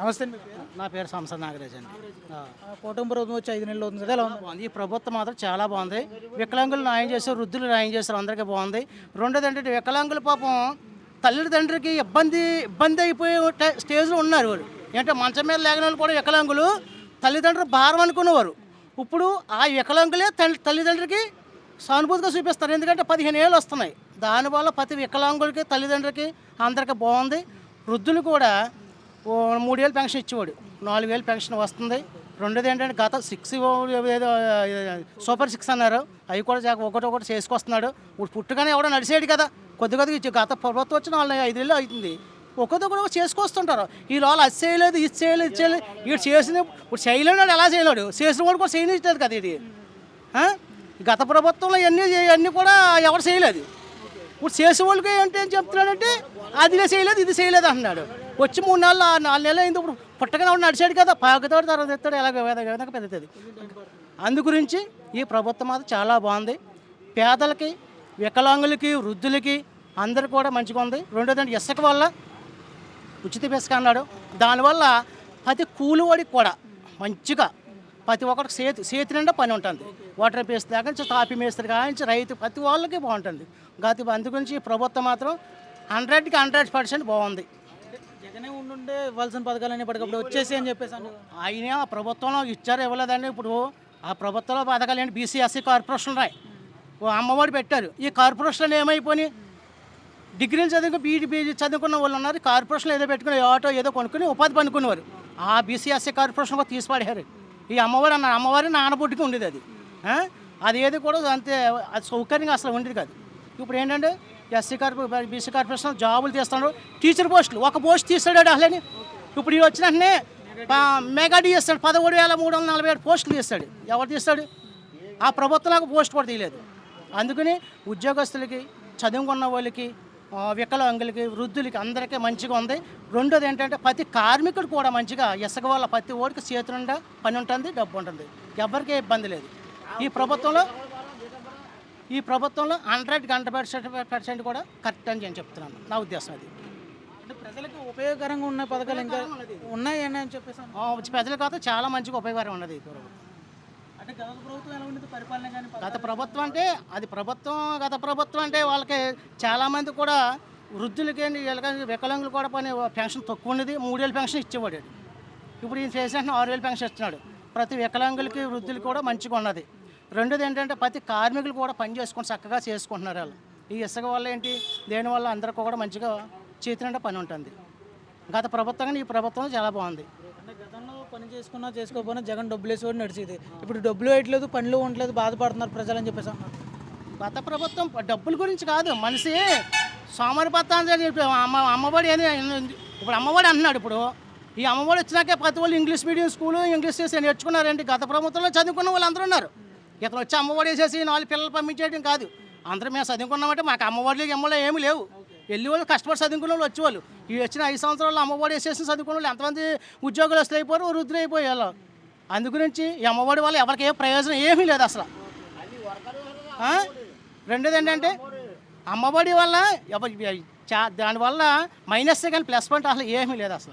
నమస్తే అండి, మీ పేరు? నా పేరు సంసద్ నాగరాజ్ అండి. కూటమి ప్రభుత్వం వచ్చి 5 నెలలు అవుతుంది కదా, ఎలా ఉంది? బాగుంది. ఈ ప్రభుత్వం మాత్రం చాలా బాగుంది. వికలాంగులు న్యాయం చేశారు, వృద్ధులు న్యాయం చేశారు, అందరికీ బాగుంది. రెండోది ఏంటంటే వికలాంగుల పాపం తల్లిదండ్రికి ఇబ్బంది అయిపోయే స్టేజ్లో ఉన్నారు వాళ్ళు. ఏంటంటే మంచం మీద లేని వాళ్ళు కూడా వికలాంగులు తల్లిదండ్రులు భారం అనుకునేవారు. ఇప్పుడు ఆ వికలాంగులే తల్లిదండ్రికి సానుభూతిగా చూపిస్తారు. ఎందుకంటే 15 ఏళ్ళు వస్తున్నాయి. దానివల్ల ప్రతి వికలాంగులకి తల్లిదండ్రులకి అందరికీ బాగుంది. వృద్ధులు కూడా 3 ఏళ్ళు పెన్షన్ ఇచ్చేవాడు, 4 వేలు పెన్షన్ వస్తుంది. రెండోది ఏంటంటే గత 6 ఏదో సూపర్ 6 అన్నారు, అవి కూడా ఒకటి చేసుకొస్తున్నాడు. ఇప్పుడు పుట్టుగానే ఎవడో నడిచేయడు కదా, కొద్దిగా ఇచ్చి గత ప్రభుత్వం వచ్చి 5 ఏళ్ళు అవుతుంది. ఒకటి చేసుకొస్తుంటారు. ఈ లోపల అది చేయలేదు, ఇది చేయలేదు. ఇటు చేసిన ఇప్పుడు చేయలేడు, ఎలా చేయలేడు, చేసిన వాడు కూడా చేయనిచ్చలేదు కదా. ఇది గత ప్రభుత్వంలో ఇవన్నీ కూడా ఎవరు చేయలేదు. ఇప్పుడు చేసేవాళ్ళకి ఏంటి అని చెప్తున్నాడంటే అది చేయలేదు, ఇది చేయలేదు అంటున్నాడు. వచ్చి 4 నెలలు అయింది. ఇప్పుడు పుట్టగానే ఎవడు నడిచాడు కదా, పాకుతాడు, తర్వాత ఎత్తాడు, ఎలాగ పెద్దది. అందు గురించి ఈ ప్రభుత్వం మాత్రం చాలా బాగుంది. పేదలకి, వికలాంగులకి, వృద్ధులకి అందరు కూడా మంచిగా ఉంది. రెండోదంటే ఇసుక వల్ల ఉచిత ఇసుక అన్నాడు. దానివల్ల ప్రతి కూలివాడికి కూడా మంచిగా ప్రతి ఒక్కరికి చేతి నిండా పని ఉంటుంది. వాటర్ మేస్త్రి దగ్గర నుంచి తాపి మేస్త్రి కానించి రైతు ప్రతి వాళ్ళకి బాగుంటుంది. అందు గురించి ఈ ప్రభుత్వం మాత్రం 100కి 100% బాగుంది. జగనే ఉండుంటే ఇవ్వాల్సిన పథకాలన్నీ పడకప్పుడు వచ్చేసి అని చెప్పేసి ఆయన ఆ ప్రభుత్వంలో ఇచ్చారు, ఇవ్వలేదండి. ఇప్పుడు ఆ ప్రభుత్వంలో పథకాలు ఏంటి, బీసీ ఎస్సీ కార్పొరేషన్ రాయి అమ్మఒడి పెట్టారు. ఈ కార్పొరేషన్లు ఏమైపోయి డిగ్రీలు బీఈడీ చదువుకున్న వాళ్ళు ఉన్నారు. కార్పొరేషన్లో ఏదో పెట్టుకుని ఆటో ఏదో కొనుక్కుని ఉపాధి పనుకునేవారు. ఆ బీసీ ఎస్సీ కార్పొరేషన్ కూడా తీసిపడేశారు. ఈ అమ్మవారి నానబొడ్డుకి ఉండేది అది. అది ఏది కూడా అంతే, అది సౌకర్యంగా అసలు ఉండేది కాదు. ఇప్పుడు ఏంటంటే ఎస్సీ బీసీ కార్పొరేషన్ జాబులు తీస్తున్నాడు. టీచర్ పోస్టులు ఒక పోస్ట్ తీస్తాడు అసలని. ఇప్పుడు ఇది వచ్చిన వెంటనే మెగా తీస్తాడు, 13,347 పోస్టులు తీస్తాడు. ఎవరు తీస్తాడు? ఆ ప్రభుత్వంలో పోస్ట్ కూడా తీయలేదు. అందుకని ఉద్యోగస్తులకి, చదువుకున్న వాళ్ళకి, వికలాంగులకి, వృద్ధులకి అందరికీ మంచిగా ఉంది. రెండోది ఏంటంటే ప్రతి కార్మికుడు కూడా మంచిగా ఇసుక వల్ల ప్రతి ఓడికి చేతి నిండా పని ఉంటుంది, డబ్బు ఉంటుంది, ఎవరికీ ఇబ్బంది లేదు. ఈ ప్రభుత్వంలో 100కి 100% కూడా కరెక్ట్ అని నేను చెప్తున్నాను. నా ఉద్దేశం అది. అంటే ప్రజలకు ఉపయోగకరంగా ఉన్న పథకాలు ఇంకా ఉన్నాయని అని చెప్పేసి ప్రజలకు అయితే చాలా మంచిగా ఉపయోగకరం ఉన్నది ఈ ప్రభుత్వం. అంటే గత ప్రభుత్వం ఎలా ఉండేది పరిపాలన కానీ? గత ప్రభుత్వం అంటే వాళ్ళకి చాలామంది కూడా వృద్ధులకి, వికలాంగులు కూడా పెన్షన్ తక్కువ ఉన్నది. 3 ఏళ్ళు పెన్షన్ ఇచ్చేవాడు. ఇప్పుడు ఈయన చేసిన 6 వేలు పెన్షన్ ఇస్తున్నాడు. ప్రతి వికలాంగులకి, వృద్ధులకి కూడా మంచిగా ఉన్నది. రెండోది ఏంటంటే ప్రతి కార్మికులు కూడా పని చేసుకొని చక్కగా చేసుకుంటున్నారు వాళ్ళు. ఈ ఇసుక వల్ల ఏంటి, దేనివల్ల అందరికీ కూడా మంచిగా చేతి నిండా పని ఉంటుంది. గత ప్రభుత్వం కానీ ఈ ప్రభుత్వం చాలా బాగుంది. అంటే గతంలో పని చేసుకున్నా చేసుకోకపోయినా జగన్ డబ్బులు వేసేవాడు నడిచేది. ఇప్పుడు డబ్బులు వేయట్లేదు, పనులు ఉండలేదు, బాధపడుతున్నారు ప్రజలు అని చెప్పేసి అన్నారు. గత ప్రభుత్వం డబ్బుల గురించి కాదు, మనిషి సోమరిపోతాను. అమ్మఒడి అని ఇప్పుడు అమ్మఒడి అంటున్నాడు. ఇప్పుడు ఈ అమ్మఒడి వచ్చినాకే ప్రతి వాళ్ళు ఇంగ్లీష్ మీడియం స్కూలు ఇంగ్లీష్ చేసి నేర్చుకున్నారండి. గత ప్రభుత్వంలో చదువుకున్న వాళ్ళు అందరూ ఉన్నారు. ఇతను వచ్చి అమ్మఒడి వేసేసి 4 పిల్లలు పంపించేయడం కాదు. అందరూ మేము చదువుకున్నామంటే మాకు అమ్మఒడికి ఏమీ లేవు. వెళ్ళి వాళ్ళు కష్టపడి చదువుకున్న వాళ్ళు వచ్చేవాళ్ళు. ఈ వచ్చిన 5 సంవత్సరాలు అమ్మఒడి వేసేసి చదువుకున్న వాళ్ళు ఎంతమంది ఉద్యోగులు వస్తూ అయిపోయారు, వృద్ధులు అయిపోయారు. అందు గురించి ఈ అమ్మఒడి వల్ల ఎవరికి ఏ ప్రయోజనం ఏమీ లేదు అసలు. రెండోది ఏంటంటే అమ్మఒడి వల్ల దానివల్ల మైనస్ కానీ ప్లస్ పాయింట్ అసలు ఏమీ లేదు అసలు.